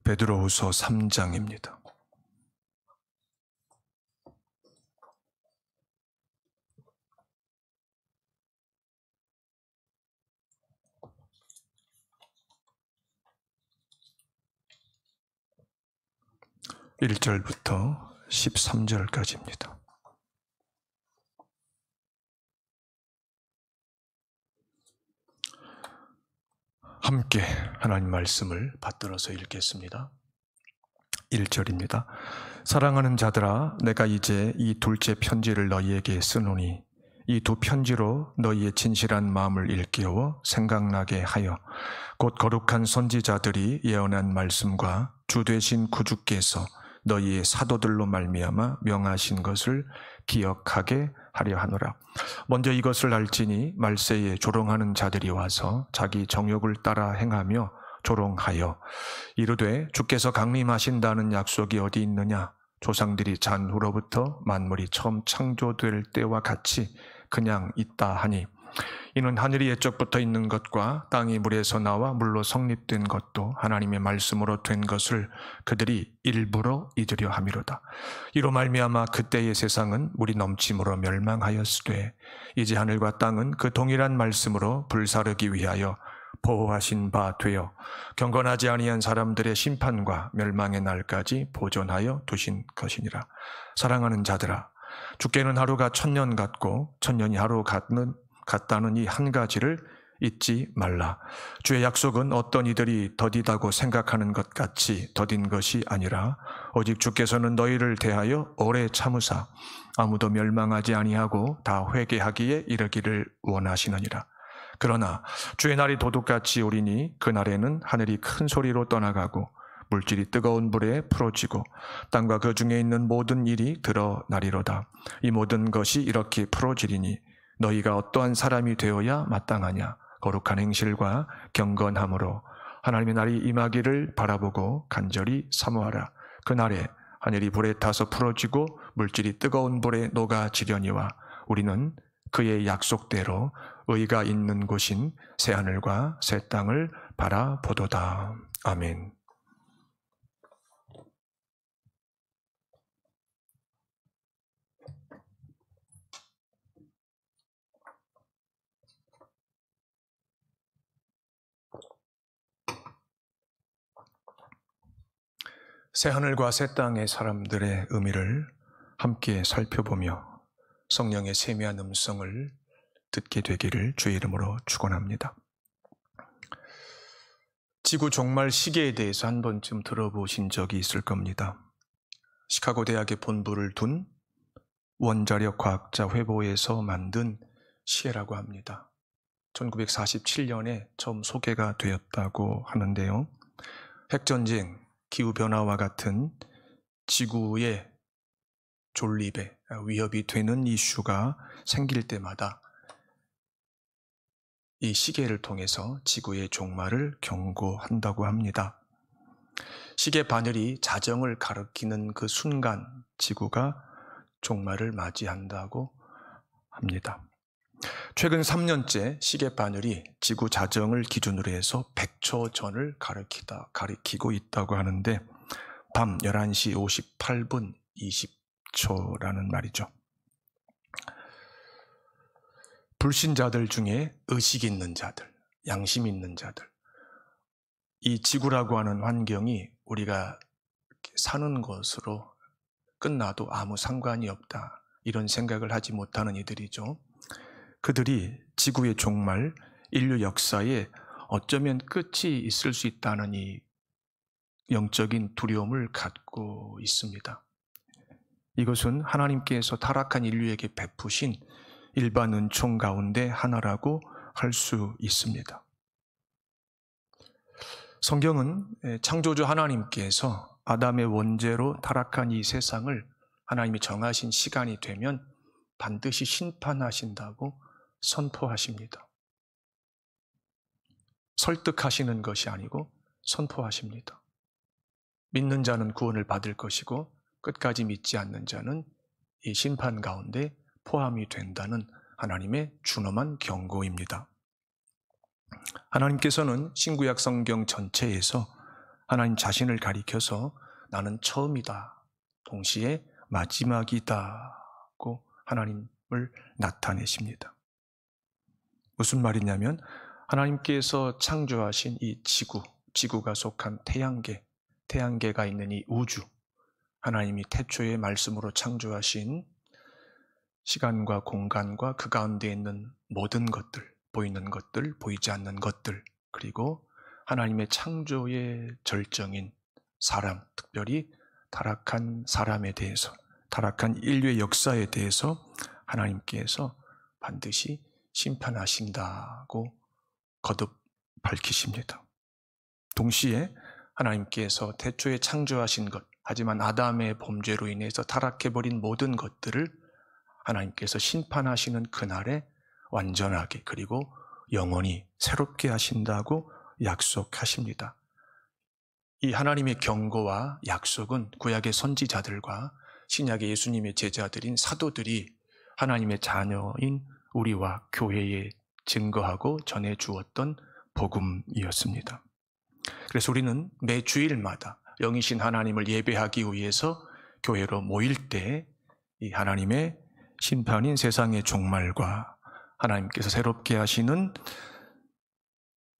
베드로후서 3장입니다. (1절부터) (13절까지입니다) 함께 하나님 말씀을 받들어서 읽겠습니다. 1절입니다. 사랑하는 자들아, 내가 이제 이 둘째 편지를 너희에게 쓰노니 이 두 편지로 너희의 진실한 마음을 일깨워 생각나게 하여 곧 거룩한 선지자들이 예언한 말씀과 주 되신 구주께서 너희의 사도들로 말미암아 명하신 것을 기억하게 하려 하노라. 먼저 이것을 알지니 말세에 조롱하는 자들이 와서 자기 정욕을 따라 행하며 조롱하여 이르되 주께서 강림하신다는 약속이 어디 있느냐? 조상들이 잔 후로부터 만물이 처음 창조될 때와 같이 그냥 있다 하니 이는 하늘이 옛적부터 있는 것과 땅이 물에서 나와 물로 성립된 것도 하나님의 말씀으로 된 것을 그들이 일부러 잊으려 함이로다. 이로 말미암아 그때의 세상은 물이 넘침으로 멸망하였으되 이제 하늘과 땅은 그 동일한 말씀으로 불사르기 위하여 보호하신 바 되어 경건하지 아니한 사람들의 심판과 멸망의 날까지 보존하여 두신 것이니라. 사랑하는 자들아, 주께는 하루가 천년 같고 천년이 하루 같다는 이 한 가지를 잊지 말라. 주의 약속은 어떤 이들이 더디다고 생각하는 것 같이 더딘 것이 아니라 오직 주께서는 너희를 대하여 오래 참으사 아무도 멸망하지 아니하고 다 회개하기에 이르기를 원하시느니라. 그러나 주의 날이 도둑같이 오리니 그날에는 하늘이 큰 소리로 떠나가고 물질이 뜨거운 불에 풀어지고 땅과 그 중에 있는 모든 일이 드러나리로다. 이 모든 것이 이렇게 풀어지리니 너희가 어떠한 사람이 되어야 마땅하냐? 거룩한 행실과 경건함으로 하나님의 날이 임하기를 바라보고 간절히 사모하라. 그날에 하늘이 불에 타서 풀어지고 물질이 뜨거운 불에 녹아지려니와 우리는 그의 약속대로 의가 있는 곳인 새하늘과 새 땅을 바라보도다. 아멘. 새하늘과 새 땅의 사람들의 의미를 함께 살펴보며 성령의 세미한 음성을 듣게 되기를 주의 이름으로 축원합니다. 지구 종말 시계에 대해서 한 번쯤 들어보신 적이 있을 겁니다. 시카고 대학에 본부를 둔 원자력 과학자 회보에서 만든 시계라고 합니다. 1947년에 처음 소개가 되었다고 하는데요. 핵전쟁, 기후변화와 같은 지구의 존립에 위협이 되는 이슈가 생길 때마다 이 시계를 통해서 지구의 종말을 경고한다고 합니다. 시계 바늘이 자정을 가리키는 그 순간 지구가 종말을 맞이한다고 합니다. 최근 3년째 시계 바늘이 지구 자정을 기준으로 해서 100초 전을 가리키고 있다고 하는데 밤 11시 58분 20초라는 말이죠. 불신자들 중에 의식 있는 자들, 양심 있는 자들, 이 지구라고 하는 환경이 우리가 사는 것으로 끝나도 아무 상관이 없다, 이런 생각을 하지 못하는 이들이죠. 그들이 지구의 종말, 인류 역사에 어쩌면 끝이 있을 수 있다는 이 영적인 두려움을 갖고 있습니다. 이것은 하나님께서 타락한 인류에게 베푸신 일반 은총 가운데 하나라고 할 수 있습니다. 성경은 창조주 하나님께서 아담의 원죄로 타락한 이 세상을 하나님이 정하신 시간이 되면 반드시 심판하신다고 선포하십니다. 설득하시는 것이 아니고 선포하십니다. 믿는 자는 구원을 받을 것이고 끝까지 믿지 않는 자는 이 심판 가운데 포함이 된다는 하나님의 준엄한 경고입니다. 하나님께서는 신구약 성경 전체에서 하나님 자신을 가리켜서 나는 처음이다, 동시에 마지막이다고 하나님을 나타내십니다. 무슨 말이냐면 하나님께서 창조하신 이 지구가 속한 태양계가 있는 이 우주, 하나님이 태초의 말씀으로 창조하신 시간과 공간과 그 가운데 있는 모든 것들, 보이는 것들, 보이지 않는 것들, 그리고 하나님의 창조의 절정인 사람, 특별히 타락한 사람에 대해서, 타락한 인류의 역사에 대해서 하나님께서 반드시 심판하신다고 거듭 밝히십니다. 동시에 하나님께서 태초에 창조하신 것, 하지만 아담의 범죄로 인해서 타락해버린 모든 것들을 하나님께서 심판하시는 그날에 완전하게 그리고 영원히 새롭게 하신다고 약속하십니다. 이 하나님의 경고와 약속은 구약의 선지자들과 신약의 예수님의 제자들인 사도들이 하나님의 자녀인 우리와 교회에 증거하고 전해주었던 복음이었습니다. 그래서 우리는 매 주일마다 영이신 하나님을 예배하기 위해서 교회로 모일 때 이 하나님의 심판인 세상의 종말과 하나님께서 새롭게 하시는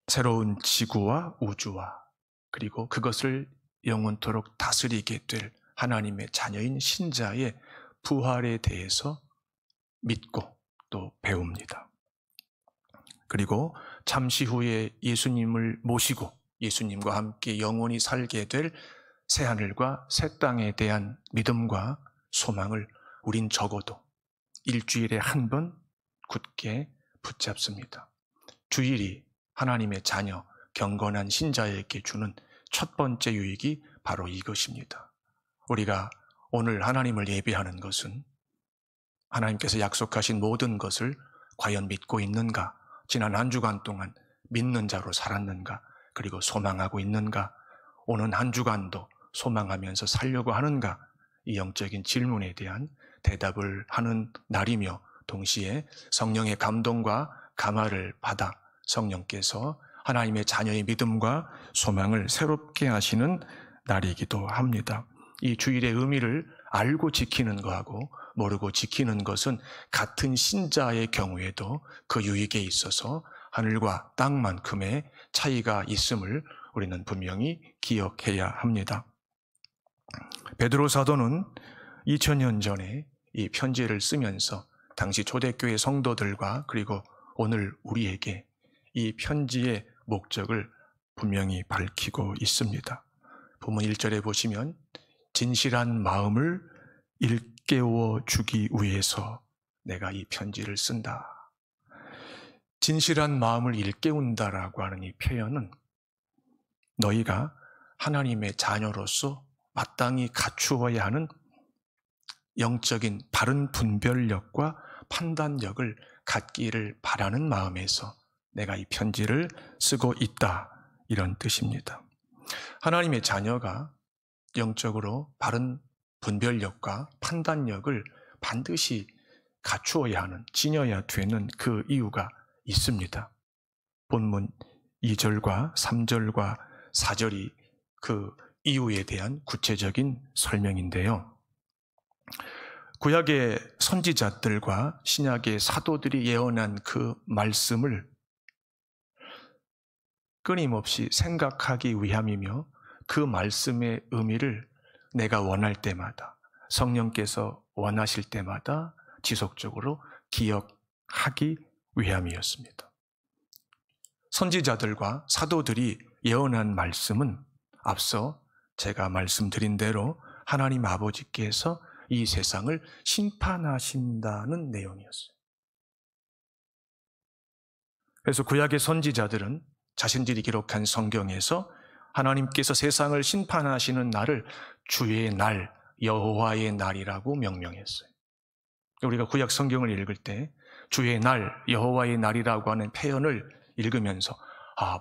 새로운 지구와 우주와 그리고 그것을 영원토록 다스리게 될 하나님의 자녀인 신자의 부활에 대해서 믿고 또 배웁니다. 그리고 잠시 후에 예수님을 모시고 예수님과 함께 영원히 살게 될 새하늘과 새 땅에 대한 믿음과 소망을 우린 적어도 일주일에 한 번 굳게 붙잡습니다. 주일이 하나님의 자녀, 경건한 신자에게 주는 첫 번째 유익이 바로 이것입니다. 우리가 오늘 하나님을 예배하는 것은 하나님께서 약속하신 모든 것을 과연 믿고 있는가? 지난 한 주간 동안 믿는 자로 살았는가? 그리고 소망하고 있는가? 오는 한 주간도 소망하면서 살려고 하는가? 이 영적인 질문에 대한 대답을 하는 날이며 동시에 성령의 감동과 감화를 받아 성령께서 하나님의 자녀의 믿음과 소망을 새롭게 하시는 날이기도 합니다. 이 주일의 의미를 알고 지키는 것하고 모르고 지키는 것은 같은 신자의 경우에도 그 유익에 있어서 하늘과 땅만큼의 차이가 있음을 우리는 분명히 기억해야 합니다. 베드로 사도는 2000년 전에 이 편지를 쓰면서 당시 초대교회 성도들과 그리고 오늘 우리에게 이 편지의 목적을 분명히 밝히고 있습니다. 본문 1절에 보시면 진실한 마음을 일깨워 주기 위해서 내가 이 편지를 쓴다. 진실한 마음을 일깨운다라고 하는 이 표현은 너희가 하나님의 자녀로서 마땅히 갖추어야 하는 영적인 바른 분별력과 판단력을 갖기를 바라는 마음에서 내가 이 편지를 쓰고 있다, 이런 뜻입니다. 하나님의 자녀가 영적으로 바른 분별력과 판단력을 반드시 갖추어야 하는, 지녀야 되는 그 이유가 있습니다. 본문 2절과 3절과 4절이 그 이유에 대한 구체적인 설명인데요. 구약의 선지자들과 신약의 사도들이 예언한 그 말씀을 끊임없이 생각하기 위함이며 그 말씀의 의미를 내가 원할 때마다, 성령께서 원하실 때마다 지속적으로 기억하기 위함이었습니다. 선지자들과 사도들이 예언한 말씀은 앞서 제가 말씀드린 대로 하나님 아버지께서 이 세상을 심판하신다는 내용이었어요. 그래서 구약의 선지자들은 자신들이 기록한 성경에서 하나님께서 세상을 심판하시는 날을 주의 날, 여호와의 날이라고 명명했어요. 우리가 구약 성경을 읽을 때 주의 날, 여호와의 날이라고 하는 표현을 읽으면서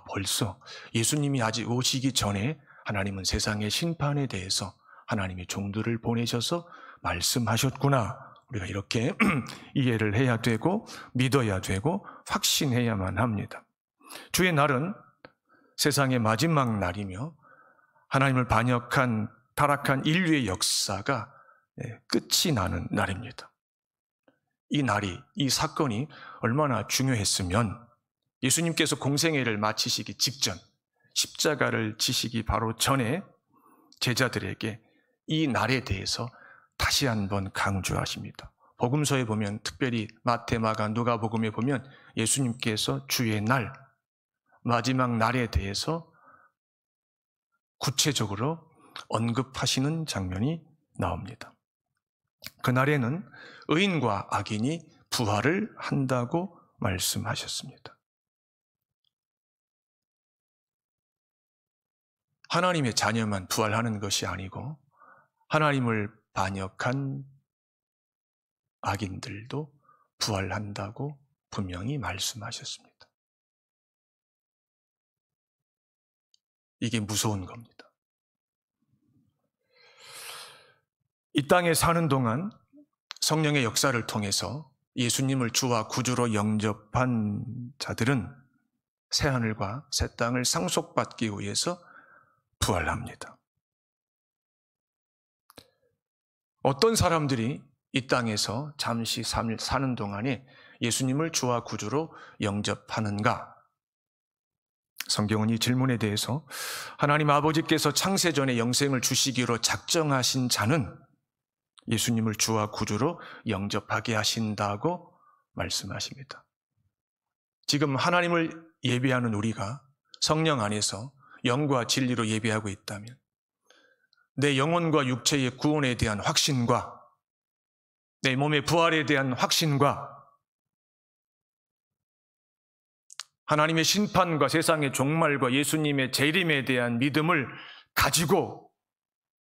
벌써 예수님이 아직 오시기 전에 하나님은 세상의 심판에 대해서 하나님의 종들을 보내셔서 말씀하셨구나, 우리가 이렇게 이해를 해야 되고 믿어야 되고 확신해야만 합니다. 주의 날은 세상의 마지막 날이며 하나님을 반역한 타락한 인류의 역사가 끝이 나는 날입니다. 이 사건이 얼마나 중요했으면 예수님께서 공생애를 마치시기 직전, 십자가를 지시기 바로 전에 제자들에게 이 날에 대해서 다시 한번 강조하십니다. 복음서에 보면, 특별히 마태, 마가, 누가복음에 보면 예수님께서 주의 날, 마지막 날에 대해서 구체적으로 언급하시는 장면이 나옵니다. 그날에는 의인과 악인이 부활을 한다고 말씀하셨습니다. 하나님의 자녀만 부활하는 것이 아니고 하나님을 반역한 악인들도 부활한다고 분명히 말씀하셨습니다. 이게 무서운 겁니다. 이 땅에 사는 동안 성령의 역사를 통해서 예수님을 주와 구주로 영접한 자들은 새하늘과 새 땅을 상속받기 위해서 부활합니다. 어떤 사람들이 이 땅에서 잠시 사는 동안에 예수님을 주와 구주로 영접하는가? 성경은 이 질문에 대해서 하나님 아버지께서 창세전에 영생을 주시기로 작정하신 자는 예수님을 주와 구주로 영접하게 하신다고 말씀하십니다. 지금 하나님을 예배하는 우리가 성령 안에서 영과 진리로 예배하고 있다면 내 영혼과 육체의 구원에 대한 확신과 내 몸의 부활에 대한 확신과 하나님의 심판과 세상의 종말과 예수님의 재림에 대한 믿음을 가지고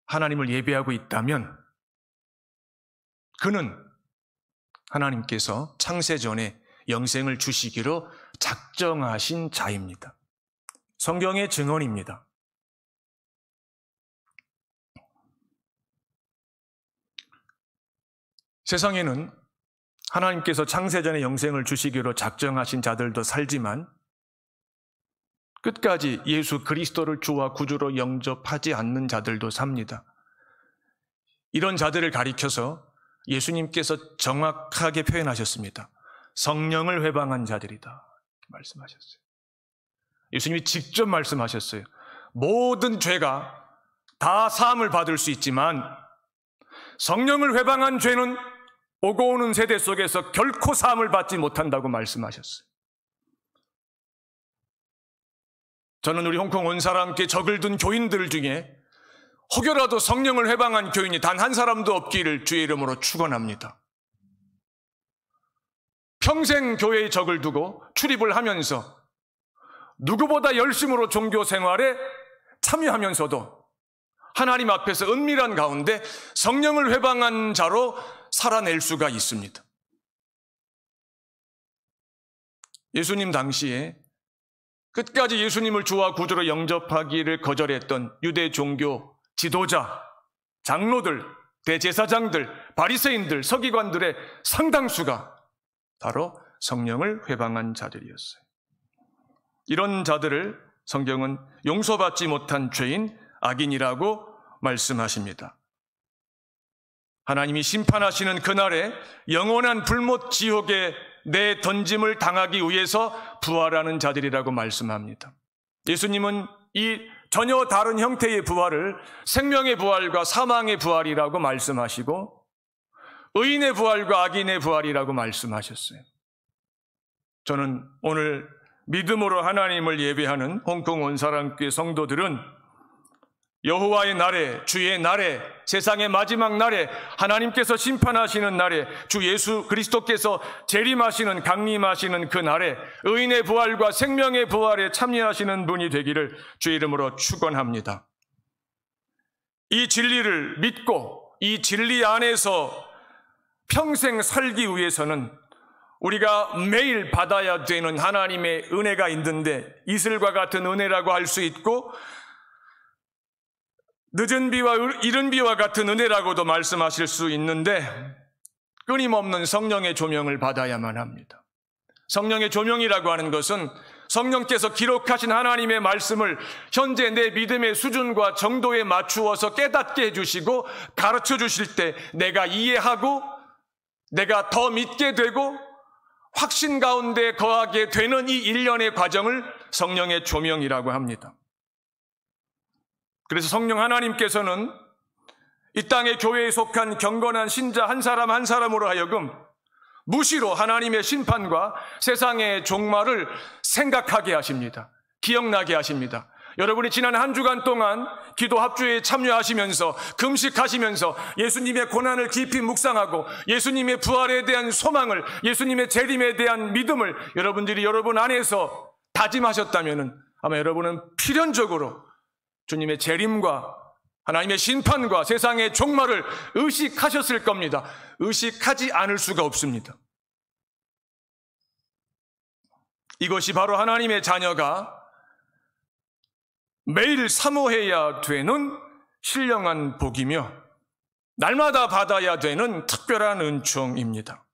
하나님을 예배하고 있다면 그는 하나님께서 창세전에 영생을 주시기로 작정하신 자입니다. 성경의 증언입니다. 세상에는 하나님께서 창세전에 영생을 주시기로 작정하신 자들도 살지만 끝까지 예수 그리스도를 주와 구주로 영접하지 않는 자들도 삽니다. 이런 자들을 가리켜서 예수님께서 정확하게 표현하셨습니다. 성령을 회방한 자들이다 말씀하셨어요. 예수님이 직접 말씀하셨어요. 모든 죄가 다 사함을 받을 수 있지만 성령을 회방한 죄는 오고 오는 세대 속에서 결코 사함을 받지 못한다고 말씀하셨어요. 저는 우리 홍콩 온 사람께 적을 둔 교인들 중에 혹여라도 성령을 회방한 교인이 단 한 사람도 없기를 주의 이름으로 축원합니다. 평생 교회의 적을 두고 출입을 하면서 누구보다 열심으로 종교 생활에 참여하면서도 하나님 앞에서 은밀한 가운데 성령을 회방한 자로 살아낼 수가 있습니다. 예수님 당시에 끝까지 예수님을 주와 구주로 영접하기를 거절했던 유대 종교 지도자, 장로들, 대제사장들, 바리새인들, 서기관들의 상당수가 바로 성령을 회방한 자들이었어요. 이런 자들을 성경은 용서받지 못한 죄인, 악인이라고 말씀하십니다. 하나님이 심판하시는 그날에 영원한 불못 지옥에 내던짐을 당하기 위해서 부활하는 자들이라고 말씀합니다. 예수님은 이 전혀 다른 형태의 부활을 생명의 부활과 사망의 부활이라고 말씀하시고 의인의 부활과 악인의 부활이라고 말씀하셨어요. 저는 오늘 믿음으로 하나님을 예배하는 홍콩 온사랑교회 성도들은 여호와의 날에, 주의 날에, 세상의 마지막 날에, 하나님께서 심판하시는 날에, 주 예수 그리스도께서 재림하시는, 강림하시는 그 날에 의인의 부활과 생명의 부활에 참여하시는 분이 되기를 주의 이름으로 축원합니다. 이 진리를 믿고 이 진리 안에서 평생 살기 위해서는 우리가 매일 받아야 되는 하나님의 은혜가 있는데 이슬과 같은 은혜라고 할 수 있고 늦은 비와 이른 비와 같은 은혜라고도 말씀하실 수 있는데 끊임없는 성령의 조명을 받아야만 합니다. 성령의 조명이라고 하는 것은 성령께서 기록하신 하나님의 말씀을 현재 내 믿음의 수준과 정도에 맞추어서 깨닫게 해주시고 가르쳐 주실 때 내가 이해하고 내가 더 믿게 되고 확신 가운데 거하게 되는 이 일련의 과정을 성령의 조명이라고 합니다. 그래서 성령 하나님께서는 이 땅의 교회에 속한 경건한 신자 한 사람 한 사람으로 하여금 무시로 하나님의 심판과 세상의 종말을 생각하게 하십니다. 기억나게 하십니다. 여러분이 지난 한 주간 동안 기도 합주에 참여하시면서 금식하시면서 예수님의 고난을 깊이 묵상하고 예수님의 부활에 대한 소망을, 예수님의 재림에 대한 믿음을 여러분들이 여러분 안에서 다짐하셨다면 아마 여러분은 필연적으로 주님의 재림과 하나님의 심판과 세상의 종말을 의식하셨을 겁니다. 의식하지 않을 수가 없습니다. 이것이 바로 하나님의 자녀가 매일 사모해야 되는 신령한 복이며 날마다 받아야 되는 특별한 은총입니다.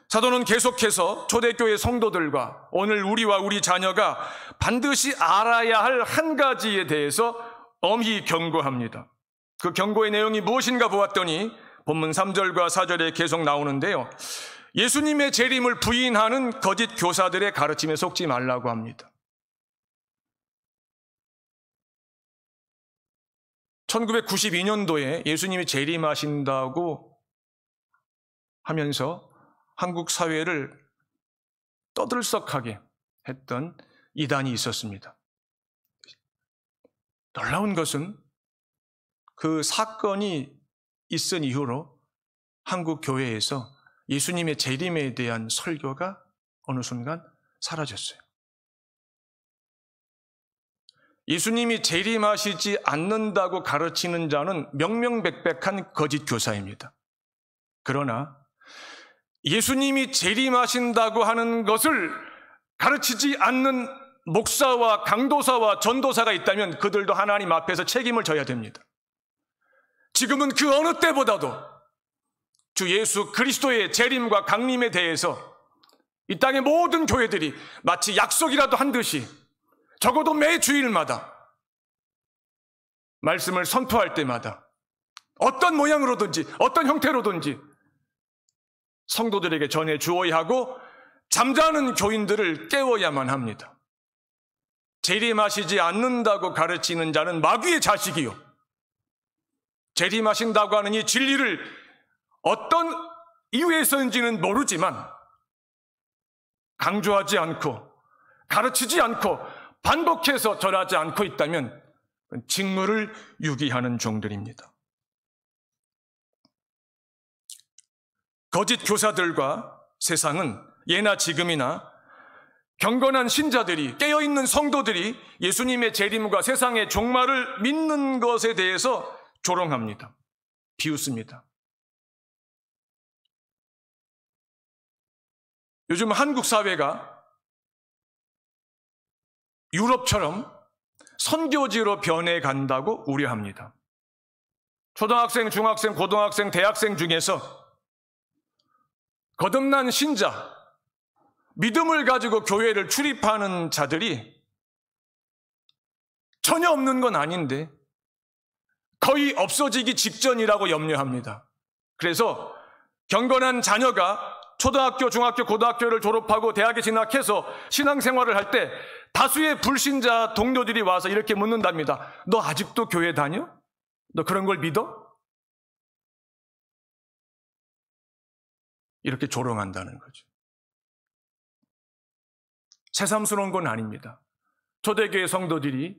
사도는 계속해서 초대교회 성도들과 오늘 우리와 우리 자녀가 반드시 알아야 할 한 가지에 대해서 엄히 경고합니다. 그 경고의 내용이 무엇인가 보았더니 본문 3절과 4절에 계속 나오는데요. 예수님의 재림을 부인하는 거짓 교사들의 가르침에 속지 말라고 합니다. 1992년도에 예수님이 재림하신다고 하면서 한국 사회를 떠들썩하게 했던 이단이 있었습니다. 놀라운 것은 그 사건이 있은 이후로 한국 교회에서 예수님의 재림에 대한 설교가 어느 순간 사라졌어요. 예수님이 재림하시지 않는다고 가르치는 자는 명명백백한 거짓 교사입니다. 그러나 예수님이 재림하신다고 하는 것을 가르치지 않는 목사와 강도사와 전도사가 있다면 그들도 하나님 앞에서 책임을 져야 됩니다. 지금은 그 어느 때보다도 주 예수 그리스도의 재림과 강림에 대해서 이 땅의 모든 교회들이 마치 약속이라도 한 듯이 적어도 매 주일마다 말씀을 선포할 때마다 어떤 모양으로든지 어떤 형태로든지 성도들에게 전해 주어야 하고 잠자는 교인들을 깨워야만 합니다. 재림하시지 않는다고 가르치는 자는 마귀의 자식이요. 재림하신다고 하는 이 진리를 어떤 이유에서인지는 모르지만 강조하지 않고 가르치지 않고 반복해서 전하지 않고 있다면 직무를 유기하는 종들입니다. 거짓 교사들과 세상은 예나 지금이나 경건한 신자들이, 깨어있는 성도들이 예수님의 재림과 세상의 종말을 믿는 것에 대해서 조롱합니다. 비웃습니다. 요즘 한국 사회가 유럽처럼 선교지로 변해간다고 우려합니다. 초등학생, 중학생, 고등학생, 대학생 중에서 거듭난 신자, 믿음을 가지고 교회를 출입하는 자들이 전혀 없는 건 아닌데 거의 없어지기 직전이라고 염려합니다. 그래서 경건한 자녀가 초등학교, 중학교, 고등학교를 졸업하고 대학에 진학해서 신앙생활을 할 때 다수의 불신자 동료들이 와서 이렇게 묻는답니다. 너 아직도 교회 다녀? 너 그런 걸 믿어? 이렇게 조롱한다는 거죠. 새삼스러운 건 아닙니다. 초대교회 성도들이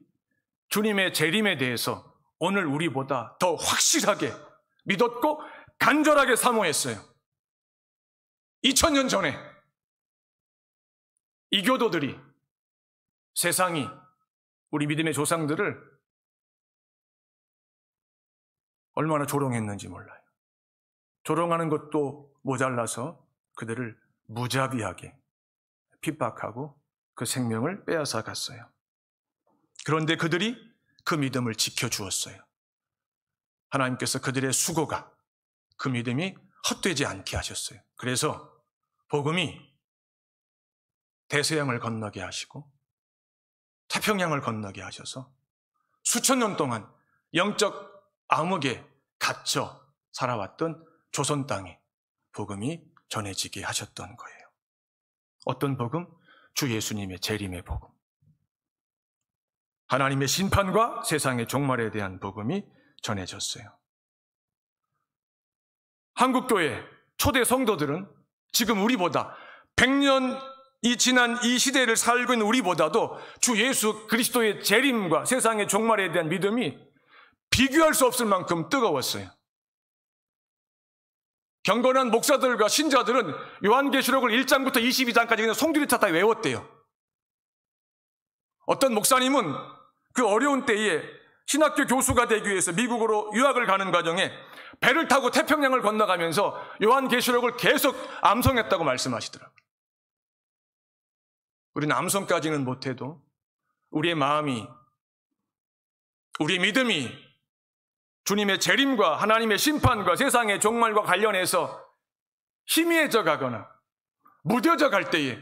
주님의 재림에 대해서 오늘 우리보다 더 확실하게 믿었고 간절하게 사모했어요. 2000년 전에 이교도들이 세상이 우리 믿음의 조상들을 얼마나 조롱했는지 몰라요. 조롱하는 것도 모자라서 그들을 무자비하게 핍박하고 그 생명을 빼앗아 갔어요. 그런데 그들이 그 믿음을 지켜주었어요. 하나님께서 그들의 수고가 그 믿음이 헛되지 않게 하셨어요. 그래서 복음이 대서양을 건너게 하시고 태평양을 건너게 하셔서 수천 년 동안 영적 암흑에 갇혀 살아왔던 조선 땅에 복음이 전해지게 하셨던 거예요. 어떤 복음? 주 예수님의 재림의 복음. 하나님의 심판과 세상의 종말에 대한 복음이 전해졌어요. 한국교회 초대 성도들은 지금 우리보다 100년이 지난 이 시대를 살고 있는 우리보다도 주 예수 그리스도의 재림과 세상의 종말에 대한 믿음이 비교할 수 없을 만큼 뜨거웠어요. 경건한 목사들과 신자들은 요한계시록을 1장부터 22장까지 그냥 송두리째 다 외웠대요. 어떤 목사님은 그 어려운 때에 신학교 교수가 되기 위해서 미국으로 유학을 가는 과정에 배를 타고 태평양을 건너가면서 요한계시록을 계속 암송했다고 말씀하시더라고요. 우리는 암송까지는 못해도 우리의 마음이, 우리의 믿음이 주님의 재림과 하나님의 심판과 세상의 종말과 관련해서 희미해져 가거나 무뎌져 갈 때에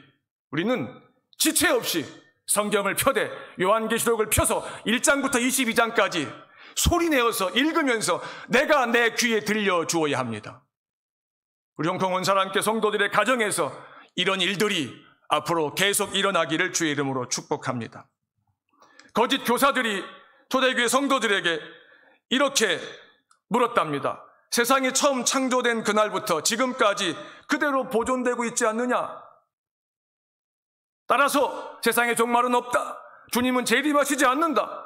우리는 지체 없이 성경을 펴대 요한계시록을 펴서 1장부터 22장까지 소리내어서 읽으면서 내가 내 귀에 들려주어야 합니다. 우리 홍콩 온사람께 성도들의 가정에서 이런 일들이 앞으로 계속 일어나기를 주의 이름으로 축복합니다. 거짓 교사들이 초대교회 성도들에게 이렇게 물었답니다. 세상이 처음 창조된 그날부터 지금까지 그대로 보존되고 있지 않느냐? 따라서 세상의 종말은 없다. 주님은 재림하시지 않는다.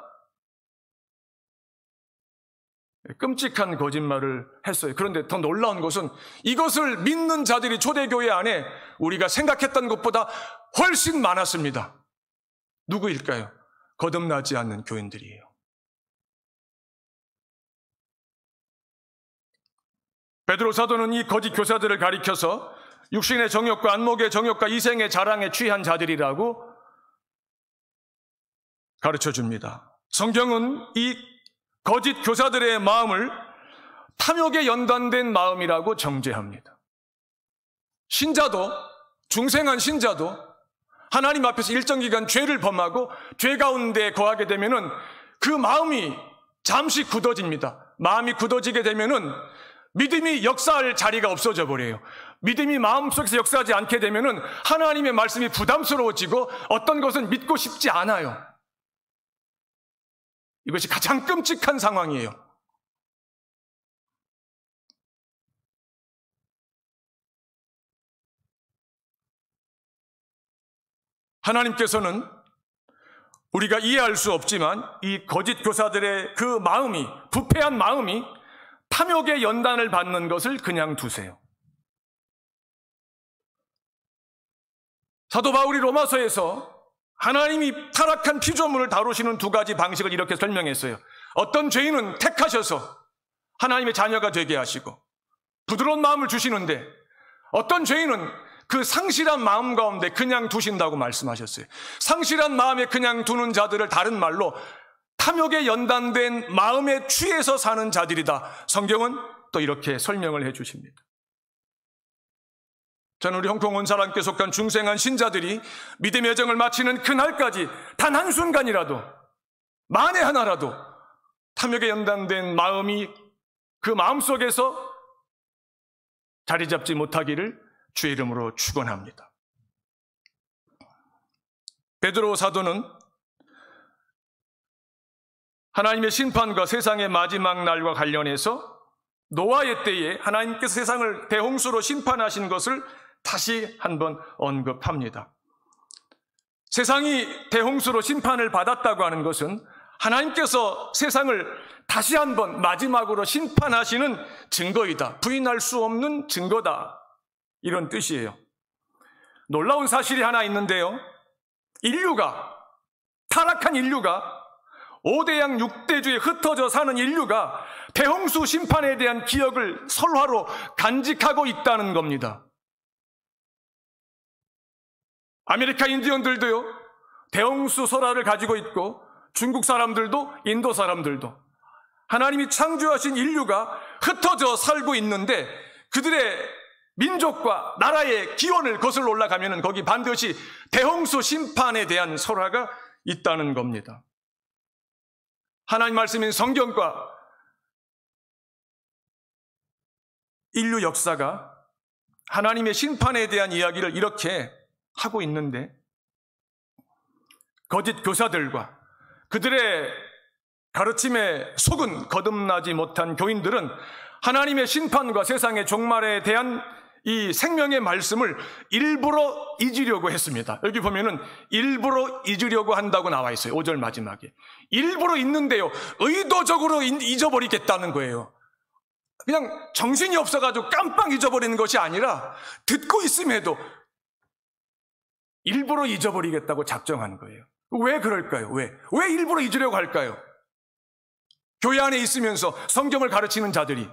끔찍한 거짓말을 했어요. 그런데 더 놀라운 것은 이것을 믿는 자들이 초대교회 안에 우리가 생각했던 것보다 훨씬 많았습니다. 누구일까요? 거듭나지 않는 교인들이에요. 베드로 사도는 이 거짓 교사들을 가리켜서 육신의 정욕과 안목의 정욕과 이생의 자랑에 취한 자들이라고 가르쳐줍니다. 성경은 이 거짓 교사들의 마음을 탐욕에 연단된 마음이라고 정죄합니다. 신자도, 중생한 신자도 하나님 앞에서 일정 기간 죄를 범하고 죄 가운데 거하게 되면은 그 마음이 잠시 굳어집니다. 마음이 굳어지게 되면은 믿음이 역사할 자리가 없어져 버려요. 믿음이 마음속에서 역사하지 않게 되면은 하나님의 말씀이 부담스러워지고 어떤 것은 믿고 싶지 않아요. 이것이 가장 끔찍한 상황이에요. 하나님께서는 우리가 이해할 수 없지만 이 거짓 교사들의 그 마음이, 부패한 마음이 탐욕의 연단을 받는 것을 그냥 두세요. 사도 바울이 로마서에서 하나님이 타락한 피조물을 다루시는 두 가지 방식을 이렇게 설명했어요. 어떤 죄인은 택하셔서 하나님의 자녀가 되게 하시고 부드러운 마음을 주시는데 어떤 죄인은 그 상실한 마음 가운데 그냥 두신다고 말씀하셨어요. 상실한 마음에 그냥 두는 자들을 다른 말로 탐욕에 연단된 마음에 취해서 사는 자들이다. 성경은 또 이렇게 설명을 해 주십니다. 저는 우리 홍콩 온 사람께 속한 중생한 신자들이 믿음의 여정을 마치는 그날까지 단 한순간이라도, 만에 하나라도 탐욕에 연단된 마음이 그 마음속에서 자리 잡지 못하기를 주의 이름으로 축원합니다. 베드로 사도는 하나님의 심판과 세상의 마지막 날과 관련해서 노아의 때에 하나님께서 세상을 대홍수로 심판하신 것을 다시 한번 언급합니다. 세상이 대홍수로 심판을 받았다고 하는 것은 하나님께서 세상을 다시 한번 마지막으로 심판하시는 증거이다. 부인할 수 없는 증거다. 이런 뜻이에요. 놀라운 사실이 하나 있는데요. 타락한 인류가 5대양 6대주에 흩어져 사는 인류가 대홍수 심판에 대한 기억을 설화로 간직하고 있다는 겁니다. 아메리카 인디언들도요, 대홍수 설화를 가지고 있고 중국 사람들도 인도 사람들도 하나님이 창조하신 인류가 흩어져 살고 있는데 그들의 민족과 나라의 기원을 거슬러 올라가면 거기 반드시 대홍수 심판에 대한 설화가 있다는 겁니다. 하나님 말씀인 성경과 인류 역사가 하나님의 심판에 대한 이야기를 이렇게 하고 있는데, 거짓 교사들과 그들의 가르침에 속은 거듭나지 못한 교인들은 하나님의 심판과 세상의 종말에 대한 이 생명의 말씀을 일부러 잊으려고 했습니다. 여기 보면은 일부러 잊으려고 한다고 나와 있어요. 5절 마지막에. 일부러 잊는데요, 의도적으로 잊어버리겠다는 거예요. 그냥 정신이 없어가지고 깜빡 잊어버리는 것이 아니라 듣고 있음에도 일부러 잊어버리겠다고 작정한 거예요. 왜 그럴까요? 왜 일부러 잊으려고 할까요? 교회 안에 있으면서 성경을 가르치는 자들이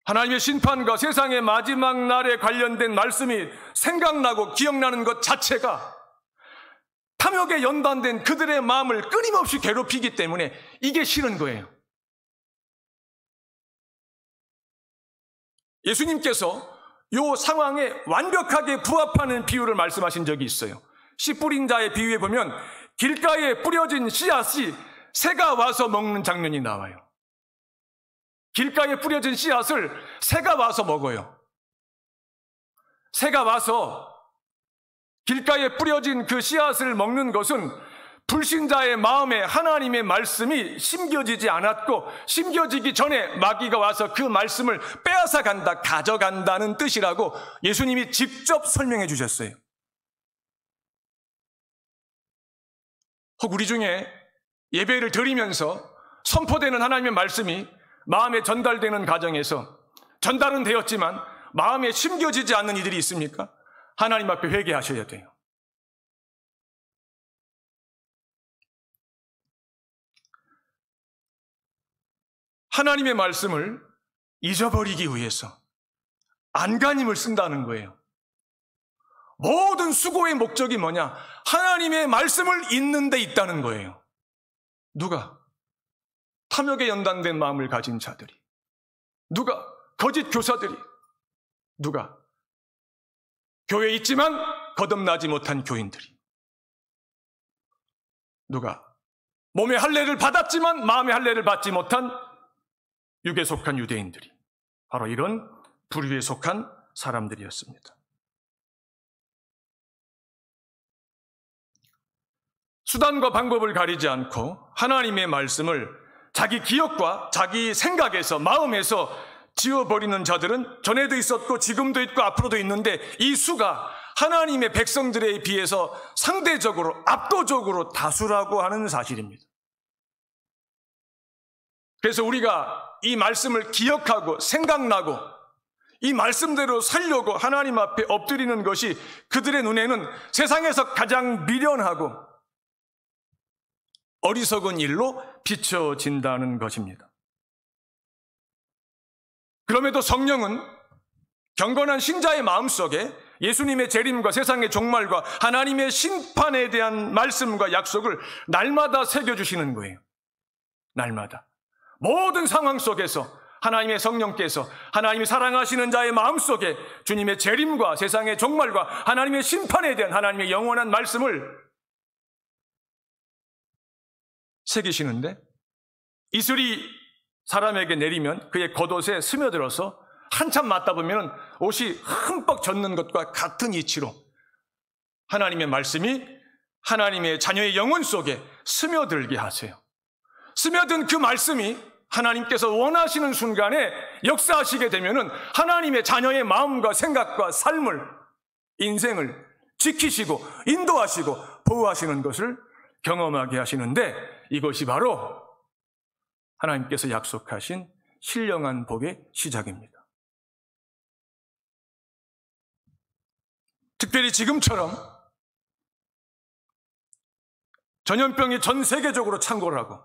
하나님의 심판과 세상의 마지막 날에 관련된 말씀이 생각나고 기억나는 것 자체가 탐욕에 연관된 그들의 마음을 끊임없이 괴롭히기 때문에 이게 싫은 거예요. 예수님께서 이 상황에 완벽하게 부합하는 비유를 말씀하신 적이 있어요. 씨 뿌린 자의 비유에 보면 길가에 뿌려진 씨앗이 새가 와서 먹는 장면이 나와요. 길가에 뿌려진 씨앗을 새가 와서 먹어요. 새가 와서 길가에 뿌려진 그 씨앗을 먹는 것은 불신자의 마음에 하나님의 말씀이 심겨지지 않았고, 심겨지기 전에 마귀가 와서 그 말씀을 빼앗아 간다, 가져간다는 뜻이라고 예수님이 직접 설명해 주셨어요. 혹 우리 중에 예배를 드리면서 선포되는 하나님의 말씀이 마음에 전달되는 과정에서 전달은 되었지만 마음에 심겨지지 않는 이들이 있습니까? 하나님 앞에 회개하셔야 돼요. 하나님의 말씀을 잊어버리기 위해서 안간힘을 쓴다는 거예요. 모든 수고의 목적이 뭐냐? 하나님의 말씀을 잊는 데 있다는 거예요. 누가? 탐욕에 연단된 마음을 가진 자들이. 누가? 거짓 교사들이. 누가? 교회에 있지만 거듭나지 못한 교인들이. 누가? 몸의 할례를 받았지만 마음의 할례를 받지 못한 육에 속한 유대인들이. 바로 이런 부류에 속한 사람들이었습니다. 수단과 방법을 가리지 않고 하나님의 말씀을 자기 기억과 자기 생각에서, 마음에서 지워버리는 자들은 전에도 있었고 지금도 있고 앞으로도 있는데, 이 수가 하나님의 백성들에 비해서 상대적으로 압도적으로 다수라고 하는 사실입니다. 그래서 우리가 이 말씀을 기억하고 생각나고 이 말씀대로 살려고 하나님 앞에 엎드리는 것이 그들의 눈에는 세상에서 가장 미련하고 어리석은 일로 비춰진다는 것입니다. 그럼에도 성령은 경건한 신자의 마음속에 예수님의 재림과 세상의 종말과 하나님의 심판에 대한 말씀과 약속을 날마다 새겨주시는 거예요. 날마다. 모든 상황 속에서 하나님의 성령께서 하나님이 사랑하시는 자의 마음속에 주님의 재림과 세상의 종말과 하나님의 심판에 대한 하나님의 영원한 말씀을 새기시는데, 이슬이 사람에게 내리면 그의 겉옷에 스며들어서 한참 맞다 보면 옷이 흠뻑 젖는 것과 같은 이치로 하나님의 말씀이 하나님의 자녀의 영혼 속에 스며들게 하세요. 스며든 그 말씀이 하나님께서 원하시는 순간에 역사하시게 되면은 하나님의 자녀의 마음과 생각과 삶을, 인생을 지키시고 인도하시고 보호하시는 것을 경험하게 하시는데, 이것이 바로 하나님께서 약속하신 신령한 복의 시작입니다. 특별히 지금처럼 전염병이 전 세계적으로 창궐을 하고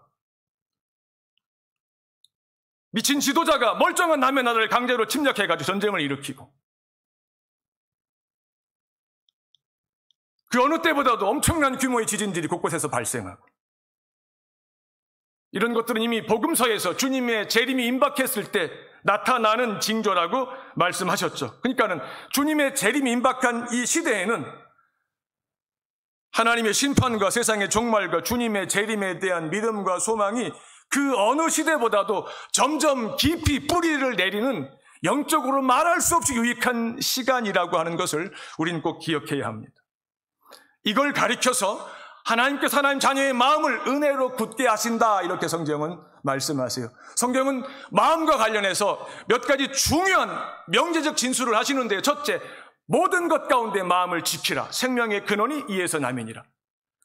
미친 지도자가 멀쩡한 남의 나라를 강제로 침략해가지고 전쟁을 일으키고, 그 어느 때보다도 엄청난 규모의 지진들이 곳곳에서 발생하고, 이런 것들은 이미 복음서에서 주님의 재림이 임박했을 때 나타나는 징조라고 말씀하셨죠. 그러니까는 주님의 재림이 임박한 이 시대에는 하나님의 심판과 세상의 종말과 주님의 재림에 대한 믿음과 소망이 그 어느 시대보다도 점점 깊이 뿌리를 내리는 영적으로 말할 수 없이 유익한 시간이라고 하는 것을 우리는 꼭 기억해야 합니다. 이걸 가리켜서 하나님께서 하나님 자녀의 마음을 은혜로 굳게 하신다, 이렇게 성경은 말씀하세요. 성경은 마음과 관련해서 몇 가지 중요한 명제적 진술을 하시는데요. 첫째, 모든 것 가운데 마음을 지키라. 생명의 근원이 이에서 나면이라.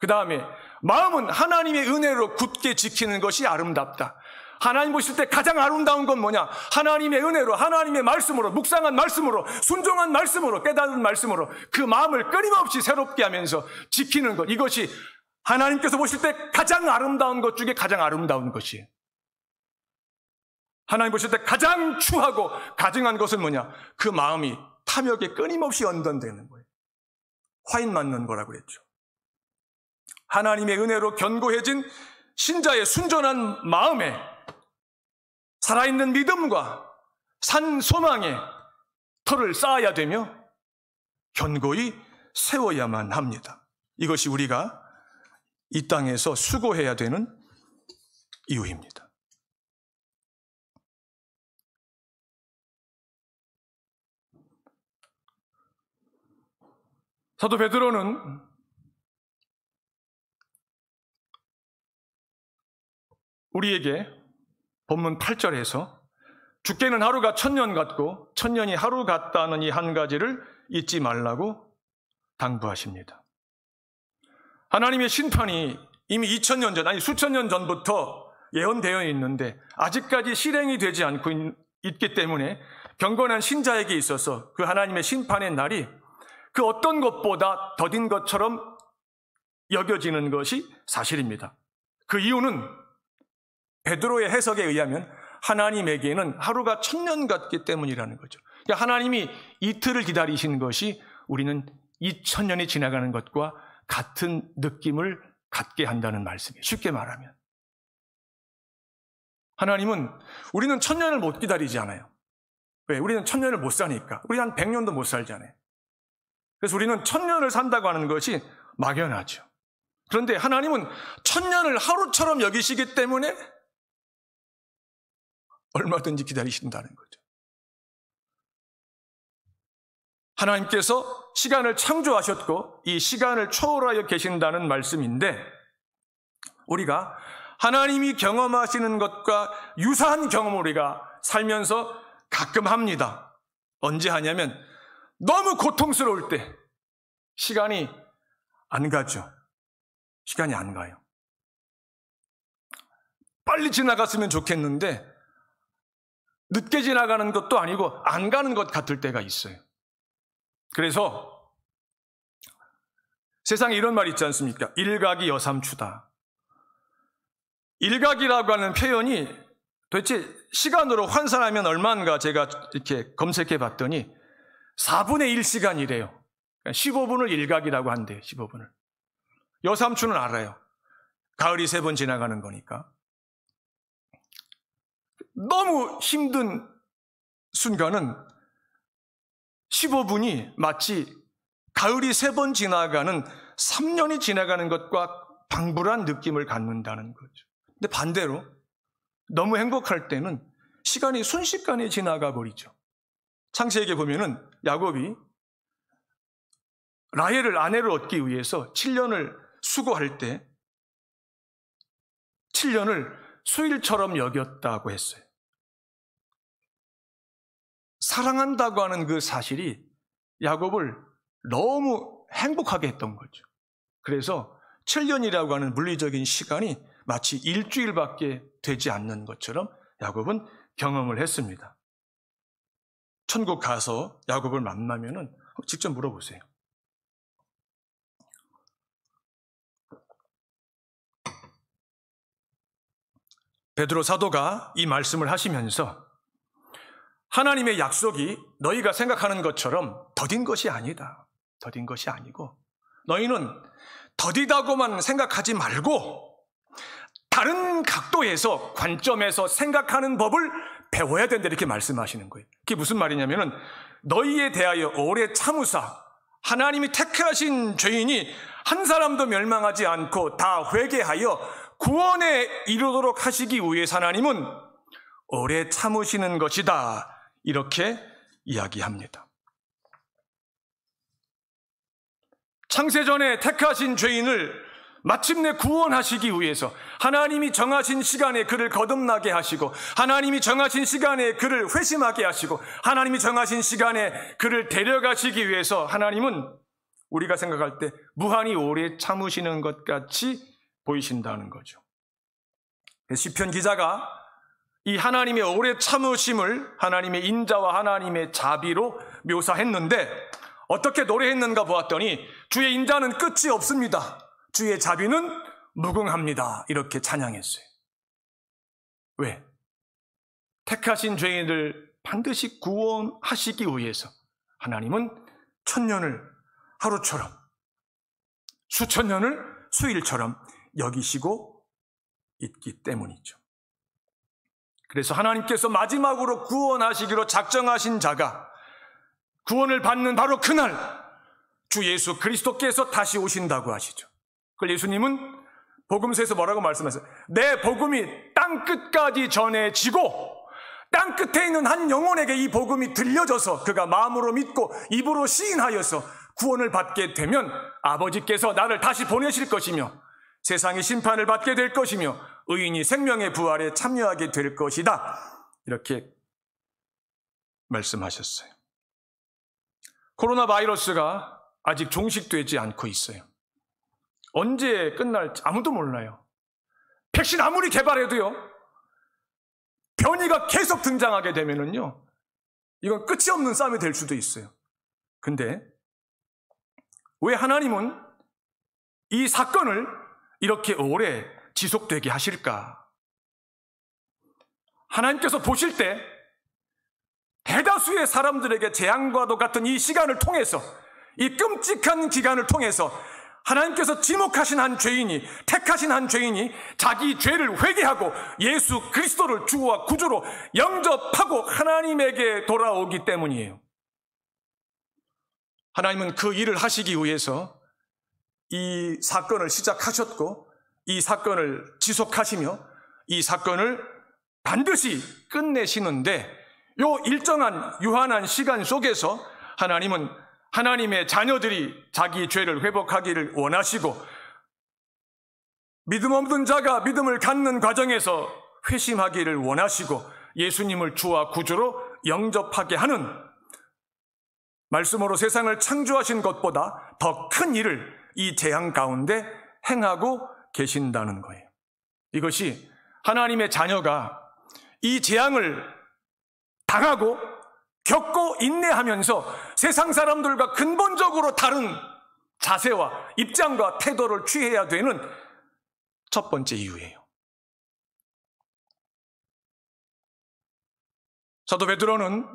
그 다음에 마음은 하나님의 은혜로 굳게 지키는 것이 아름답다. 하나님 보실 때 가장 아름다운 건 뭐냐? 하나님의 은혜로, 하나님의 말씀으로, 묵상한 말씀으로, 순종한 말씀으로, 깨달은 말씀으로 그 마음을 끊임없이 새롭게 하면서 지키는 것, 이것이 하나님께서 보실 때 가장 아름다운 것 중에 가장 아름다운 것이에요. 하나님 보실 때 가장 추하고 가증한 것은 뭐냐? 그 마음이 탐욕에 끊임없이 언던되는 거예요. 화인 맞는 거라고 그랬죠. 하나님의 은혜로 견고해진 신자의 순전한 마음에 살아있는 믿음과 산 소망의 터를 쌓아야 되며 견고히 세워야만 합니다. 이것이 우리가 이 땅에서 수고해야 되는 이유입니다. 사도 베드로는 우리에게 본문 8절에서 죽게는 하루가 1000년 같고 1000년이 하루 같다는 이 한 가지를 잊지 말라고 당부하십니다. 하나님의 심판이 이미 2000년 전, 아니 수천 년 전부터 예언되어 있는데 아직까지 실행이 되지 않고 있기 때문에 경건한 신자에게 있어서 그 하나님의 심판의 날이 그 어떤 것보다 더딘 것처럼 여겨지는 것이 사실입니다. 그 이유는 베드로의 해석에 의하면 하나님에게는 하루가 1000년 같기 때문이라는 거죠. 그러니까 하나님이 이틀을 기다리신 것이 우리는 2000년이 지나가는 것과 같은 느낌을 갖게 한다는 말씀이에요. 쉽게 말하면 하나님은, 우리는 1000년을 못 기다리지 않아요. 왜? 우리는 1000년을 못 사니까. 우리 한 100년도 못 살잖아요. 그래서 우리는 1000년을 산다고 하는 것이 막연하죠. 그런데 하나님은 1000년을 하루처럼 여기시기 때문에 얼마든지 기다리신다는 거죠. 하나님께서 시간을 창조하셨고 이 시간을 초월하여 계신다는 말씀인데, 우리가 하나님이 경험하시는 것과 유사한 경험을 우리가 살면서 가끔 합니다. 언제 하냐면 너무 고통스러울 때 시간이 안 가죠. 시간이 안 가요. 빨리 지나갔으면 좋겠는데 늦게 지나가는 것도 아니고 안 가는 것 같을 때가 있어요. 그래서 세상에 이런 말이 있지 않습니까? 일각이 여삼추다. 일각이라고 하는 표현이 도대체 시간으로 환산하면 얼마인가 제가 이렇게 검색해 봤더니 4분의 1시간이래요. 15분을 일각이라고 한대요. 15분을. 여삼추는 알아요. 가을이 3번 지나가는 거니까. 너무 힘든 순간은 15분이 마치 가을이 3번 지나가는 3년이 지나가는 것과 방불한 느낌을 갖는다는 거죠. 근데 반대로 너무 행복할 때는 시간이 순식간에 지나가 버리죠. 창세기에 보면은 야곱이 라헬을 아내를 얻기 위해서 7년을 수고할 때 7년을 수일처럼 여겼다고 했어요. 사랑한다고 하는 그 사실이 야곱을 너무 행복하게 했던 거죠. 그래서 7년이라고 하는 물리적인 시간이 마치 일주일밖에 되지 않는 것처럼 야곱은 경험을 했습니다. 천국 가서 야곱을 만나면은 직접 물어보세요. 베드로 사도가 이 말씀을 하시면서 하나님의 약속이 너희가 생각하는 것처럼 더딘 것이 아니다. 더딘 것이 아니고 너희는 더디다고만 생각하지 말고 다른 각도에서 관점에서 생각하는 법을 배워야 된다 이렇게 말씀하시는 거예요. 그게 무슨 말이냐면은 너희에 대하여 오래 참으사 하나님이 택하신 죄인이 한 사람도 멸망하지 않고 다 회개하여 구원에 이르도록 하시기 위해서 하나님은 오래 참으시는 것이다 이렇게 이야기합니다. 창세전에 택하신 죄인을 마침내 구원하시기 위해서 하나님이 정하신 시간에 그를 거듭나게 하시고 하나님이 정하신 시간에 그를 회심하게 하시고 하나님이 정하신 시간에 그를 데려가시기 위해서 하나님은 우리가 생각할 때 무한히 오래 참으시는 것 같이 보이신다는 거죠. 시편 기자가 이 하나님의 오래 참으심을 하나님의 인자와 하나님의 자비로 묘사했는데 어떻게 노래했는가 보았더니 주의 인자는 끝이 없습니다. 주의 자비는 무궁합니다. 이렇게 찬양했어요. 왜? 택하신 죄인을 반드시 구원하시기 위해서 하나님은 천년을 하루처럼 수천 년을 수일처럼 여기시고 있기 때문이죠. 그래서 하나님께서 마지막으로 구원하시기로 작정하신 자가 구원을 받는 바로 그날 주 예수 그리스도께서 다시 오신다고 하시죠. 그걸 예수님은 복음서에서 뭐라고 말씀하세요? 내 복음이 땅 끝까지 전해지고 땅 끝에 있는 한 영혼에게 이 복음이 들려져서 그가 마음으로 믿고 입으로 시인하여서 구원을 받게 되면 아버지께서 나를 다시 보내실 것이며 세상의 심판을 받게 될 것이며 의인이 생명의 부활에 참여하게 될 것이다. 이렇게 말씀하셨어요. 코로나 바이러스가 아직 종식되지 않고 있어요. 언제 끝날지 아무도 몰라요. 백신 아무리 개발해도요, 변이가 계속 등장하게 되면은요, 이건 끝이 없는 싸움이 될 수도 있어요. 근데 왜 하나님은 이 사건을 이렇게 오래 지속되게 하실까? 하나님께서 보실 때 대다수의 사람들에게 재앙과도 같은 이 시간을 통해서, 이 끔찍한 기간을 통해서 하나님께서 지목하신 한 죄인이, 택하신 한 죄인이 자기 죄를 회개하고 예수 그리스도를 주와 구주로 영접하고 하나님에게 돌아오기 때문이에요. 하나님은 그 일을 하시기 위해서 이 사건을 시작하셨고 이 사건을 지속하시며 이 사건을 반드시 끝내시는데 요 일정한 유한한 시간 속에서 하나님은 하나님의 자녀들이 자기 죄를 회복하기를 원하시고 믿음 없는 자가 믿음을 갖는 과정에서 회심하기를 원하시고 예수님을 주와 구주로 영접하게 하는, 말씀으로 세상을 창조하신 것보다 더 큰 일을 이 재앙 가운데 행하고 계신다는 거예요. 이것이 하나님의 자녀가 이 재앙을 당하고 겪고 인내하면서 세상 사람들과 근본적으로 다른 자세와 입장과 태도를 취해야 되는 첫 번째 이유예요. 사도 베드로는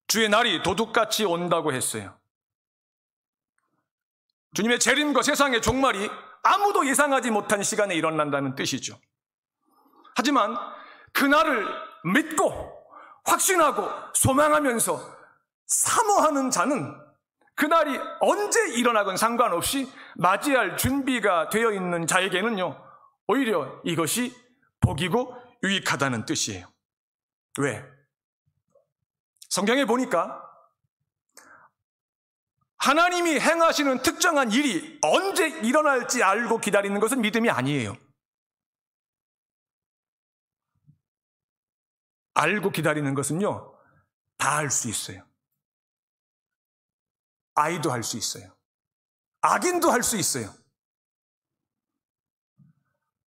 주의 날이 도둑같이 온다고 했어요. 주님의 재림과 세상의 종말이 아무도 예상하지 못한 시간에 일어난다는 뜻이죠. 하지만 그날을 믿고 확신하고 소망하면서 사모하는 자는 그날이 언제 일어나건 상관없이 맞이할 준비가 되어 있는 자에게는요, 오히려 이것이 복이고 유익하다는 뜻이에요. 왜? 성경에 보니까 하나님이 행하시는 특정한 일이 언제 일어날지 알고 기다리는 것은 믿음이 아니에요. 알고 기다리는 것은요, 다 할 수 있어요. 아이도 할 수 있어요. 악인도 할 수 있어요.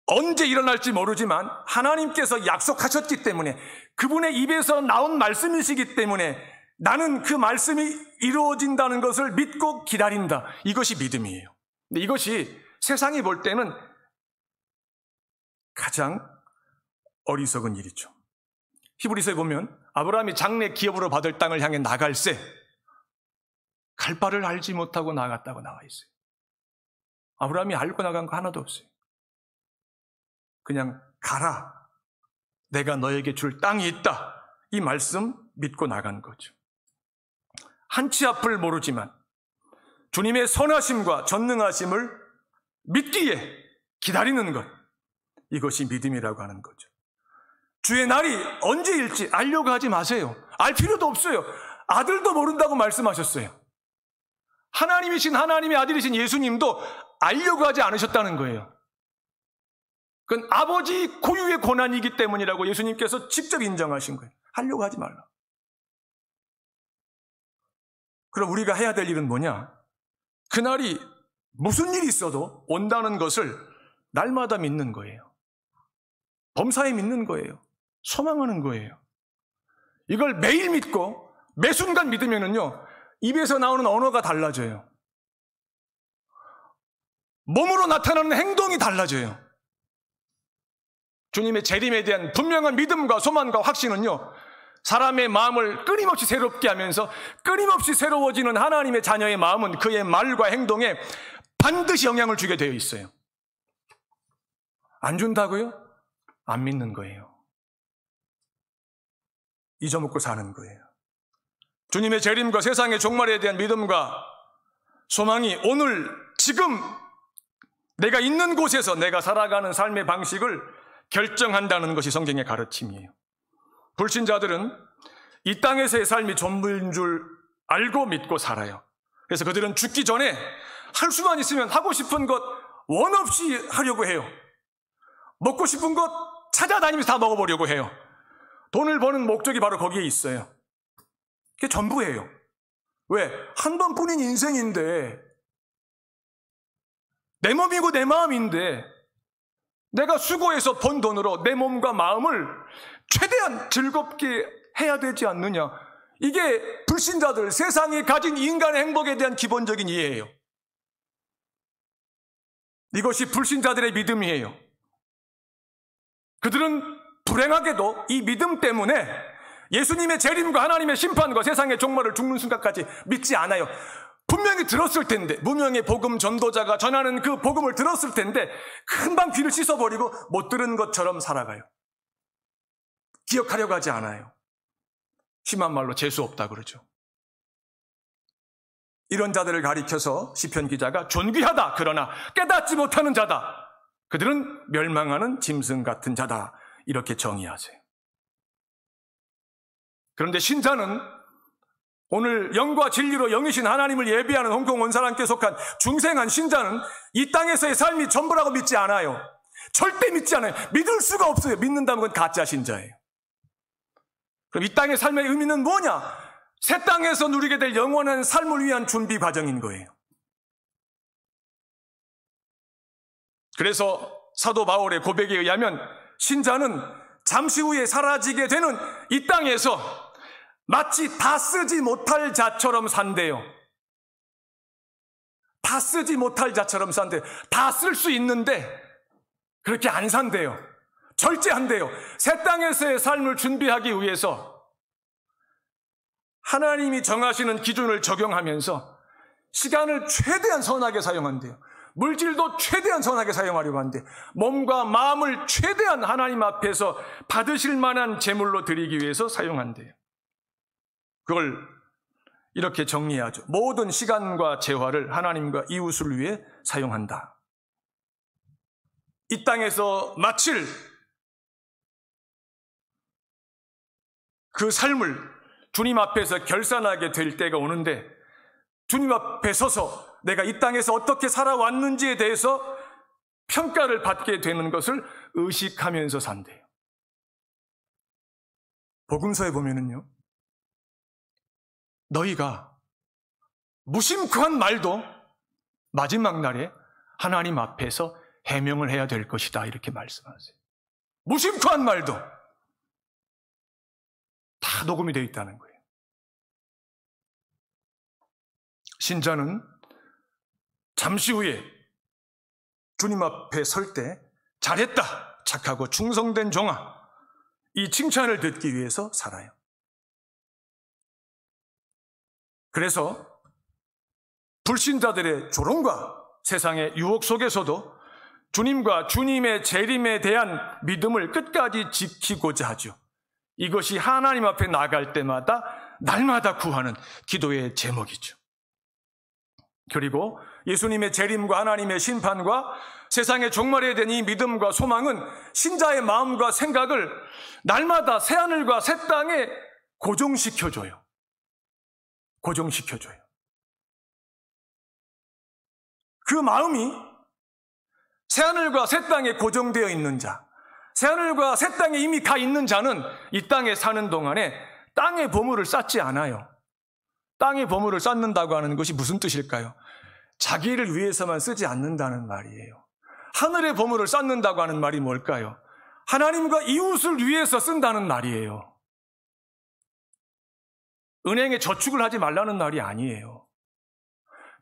언제 일어날지 모르지만 하나님께서 약속하셨기 때문에, 그분의 입에서 나온 말씀이시기 때문에 나는 그 말씀이 이루어진다는 것을 믿고 기다린다. 이것이 믿음이에요. 근데 이것이 세상이 볼 때는 가장 어리석은 일이죠. 히브리서에 보면 아브라함이 장래 기업으로 받을 땅을 향해 나갈새 갈 바를 알지 못하고 나갔다고 나와 있어요. 아브라함이 알고 나간 거 하나도 없어요. 그냥 가라. 내가 너에게 줄 땅이 있다. 이 말씀 믿고 나간 거죠. 한치 앞을 모르지만 주님의 선하심과 전능하심을 믿기에 기다리는 것, 이것이 믿음이라고 하는 거죠. 주의 날이 언제일지 알려고 하지 마세요. 알 필요도 없어요. 아들도 모른다고 말씀하셨어요. 하나님이신 하나님의 아들이신 예수님도 알려고 하지 않으셨다는 거예요. 그건 아버지 고유의 권한이기 때문이라고 예수님께서 직접 인정하신 거예요. 하려고 하지 말라. 그럼 우리가 해야 될 일은 뭐냐? 그날이 무슨 일이 있어도 온다는 것을 날마다 믿는 거예요. 범사에 믿는 거예요. 소망하는 거예요. 이걸 매일 믿고 매 순간 믿으면은요, 입에서 나오는 언어가 달라져요. 몸으로 나타나는 행동이 달라져요. 주님의 재림에 대한 분명한 믿음과 소망과 확신은요, 사람의 마음을 끊임없이 새롭게 하면서 끊임없이 새로워지는 하나님의 자녀의 마음은 그의 말과 행동에 반드시 영향을 주게 되어 있어요. 안 준다고요? 안 믿는 거예요. 잊어먹고 사는 거예요. 주님의 재림과 세상의 종말에 대한 믿음과 소망이 오늘 지금 내가 있는 곳에서 내가 살아가는 삶의 방식을 결정한다는 것이 성경의 가르침이에요. 불신자들은 이 땅에서의 삶이 전부인 줄 알고 믿고 살아요. 그래서 그들은 죽기 전에 할 수만 있으면 하고 싶은 것 원 없이 하려고 해요. 먹고 싶은 것 찾아다니면서 다 먹어보려고 해요. 돈을 버는 목적이 바로 거기에 있어요. 그게 전부예요. 왜? 한 번뿐인 인생인데, 내 몸이고 내 마음인데 내가 수고해서 번 돈으로 내 몸과 마음을 최대한 즐겁게 해야 되지 않느냐. 이게 불신자들, 세상이 가진 인간의 행복에 대한 기본적인 이해예요. 이것이 불신자들의 믿음이에요. 그들은 불행하게도 이 믿음 때문에 예수님의 재림과 하나님의 심판과 세상의 종말을 죽는 순간까지 믿지 않아요. 분명히 들었을 텐데, 무명의 복음 전도자가 전하는 그 복음을 들었을 텐데 금방 귀를 씻어버리고 못 들은 것처럼 살아가요. 기억하려고 하지 않아요. 심한 말로 재수 없다 그러죠. 이런 자들을 가리켜서 시편 기자가 존귀하다 그러나 깨닫지 못하는 자다. 그들은 멸망하는 짐승 같은 자다. 이렇게 정의하세요. 그런데 신자는 오늘 영과 진리로 영이신 하나님을 예비하는 홍콩 원사람께 속한 중생한 신자는 이 땅에서의 삶이 전부라고 믿지 않아요. 절대 믿지 않아요. 믿을 수가 없어요. 믿는다면 그건 가짜 신자예요. 그럼 이 땅의 삶의 의미는 뭐냐? 새 땅에서 누리게 될 영원한 삶을 위한 준비 과정인 거예요. 그래서 사도 바울의 고백에 의하면 신자는 잠시 후에 사라지게 되는 이 땅에서 마치 다 쓰지 못할 자처럼 산대요. 다 쓰지 못할 자처럼 산대요. 다 쓸 수 있는데 그렇게 안 산대요. 절제한대요. 새 땅에서의 삶을 준비하기 위해서 하나님이 정하시는 기준을 적용하면서 시간을 최대한 선하게 사용한대요. 물질도 최대한 선하게 사용하려고 하는데 몸과 마음을 최대한 하나님 앞에서 받으실 만한 제물로 드리기 위해서 사용한대요. 그걸 이렇게 정리하죠. 모든 시간과 재화를 하나님과 이웃을 위해 사용한다. 이 땅에서 마칠 그 삶을 주님 앞에서 결산하게 될 때가 오는데 주님 앞에 서서 내가 이 땅에서 어떻게 살아왔는지에 대해서 평가를 받게 되는 것을 의식하면서 산대요. 복음서에 보면은요, 너희가 무심코한 말도 마지막 날에 하나님 앞에서 해명을 해야 될 것이다 이렇게 말씀하세요. 무심코한 말도 다 녹음이 되어 있다는 거예요. 신자는 잠시 후에 주님 앞에 설 때 잘했다, 착하고 충성된 종아, 이 칭찬을 듣기 위해서 살아요. 그래서 불신자들의 조롱과 세상의 유혹 속에서도 주님과 주님의 재림에 대한 믿음을 끝까지 지키고자 하죠. 이것이 하나님 앞에 나갈 때마다 날마다 구하는 기도의 제목이죠. 그리고 예수님의 재림과 하나님의 심판과 세상의 종말에 대한 이 믿음과 소망은 신자의 마음과 생각을 날마다 새하늘과 새 땅에 고정시켜줘요. 고정시켜줘요. 그 마음이 새하늘과 새 땅에 고정되어 있는 자, 새하늘과 새 땅에 이미 가 있는 자는 이 땅에 사는 동안에 땅의 보물을 쌓지 않아요. 땅의 보물을 쌓는다고 하는 것이 무슨 뜻일까요? 자기를 위해서만 쓰지 않는다는 말이에요. 하늘의 보물을 쌓는다고 하는 말이 뭘까요? 하나님과 이웃을 위해서 쓴다는 말이에요. 은행에 저축을 하지 말라는 말이 아니에요.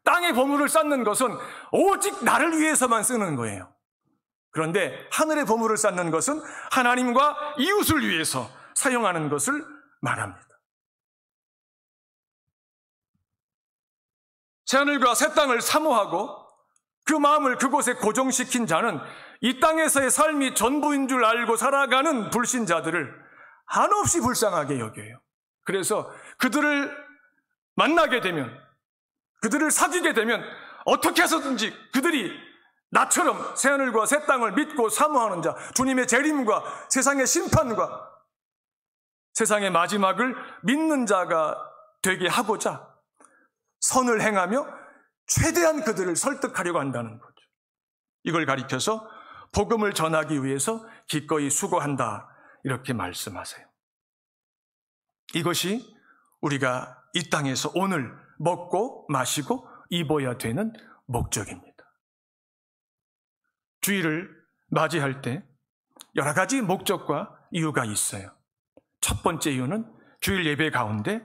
땅의 보물을 쌓는 것은 오직 나를 위해서만 쓰는 거예요. 그런데 하늘의 보물을 쌓는 것은 하나님과 이웃을 위해서 사용하는 것을 말합니다. 새하늘과 새 땅을 사모하고 그 마음을 그곳에 고정시킨 자는 이 땅에서의 삶이 전부인 줄 알고 살아가는 불신자들을 한없이 불쌍하게 여겨요. 그래서 그들을 만나게 되면, 그들을 사귀게 되면 어떻게 해서든지 그들이 나처럼 새하늘과 새 땅을 믿고 사모하는 자, 주님의 재림과 세상의 심판과 세상의 마지막을 믿는 자가 되게 하고자 선을 행하며 최대한 그들을 설득하려고 한다는 거죠. 이걸 가리켜서 복음을 전하기 위해서 기꺼이 수고한다, 이렇게 말씀하세요. 이것이 우리가 이 땅에서 오늘 먹고 마시고 입어야 되는 목적입니다. 주일을 맞이할 때 여러 가지 목적과 이유가 있어요. 첫 번째 이유는 주일 예배 가운데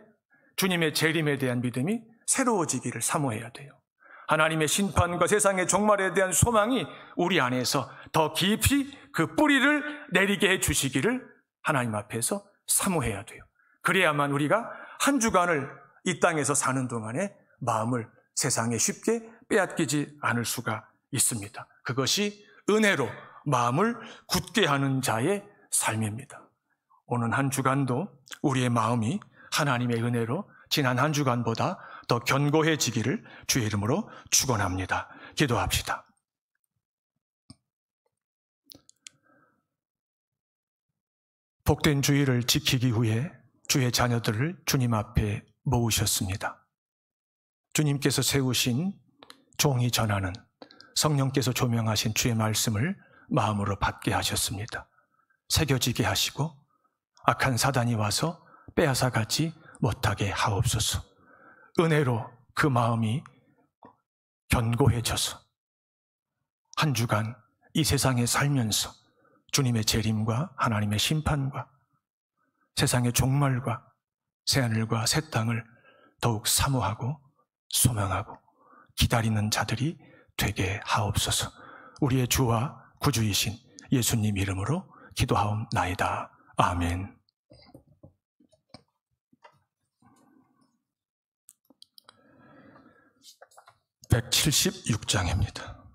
주님의 재림에 대한 믿음이 새로워지기를 사모해야 돼요. 하나님의 심판과 세상의 종말에 대한 소망이 우리 안에서 더 깊이 그 뿌리를 내리게 해 주시기를 하나님 앞에서 사모해야 돼요. 그래야만 우리가 한 주간을 이 땅에서 사는 동안에 마음을 세상에 쉽게 빼앗기지 않을 수가 있습니다. 그것이 은혜로 마음을 굳게 하는 자의 삶입니다. 오는 한 주간도 우리의 마음이 하나님의 은혜로 지난 한 주간보다 더 견고해지기를 주의 이름으로 축원합니다. 기도합시다. 복된 주일을 지키기 위해 주의 자녀들을 주님 앞에 모으셨습니다. 주님께서 세우신 종이 전하는 성령께서 조명하신 주의 말씀을 마음으로 받게 하셨습니다. 새겨지게 하시고 악한 사단이 와서 빼앗아가지 못하게 하옵소서. 은혜로 그 마음이 견고해져서 한 주간 이 세상에 살면서 주님의 재림과 하나님의 심판과 세상의 종말과 새하늘과 새 땅을 더욱 사모하고 소망하고 기다리는 자들이 되게 하옵소서. 우리의 주와 구주이신 예수님 이름으로 기도하옵나이다. 아멘. 176장입니다.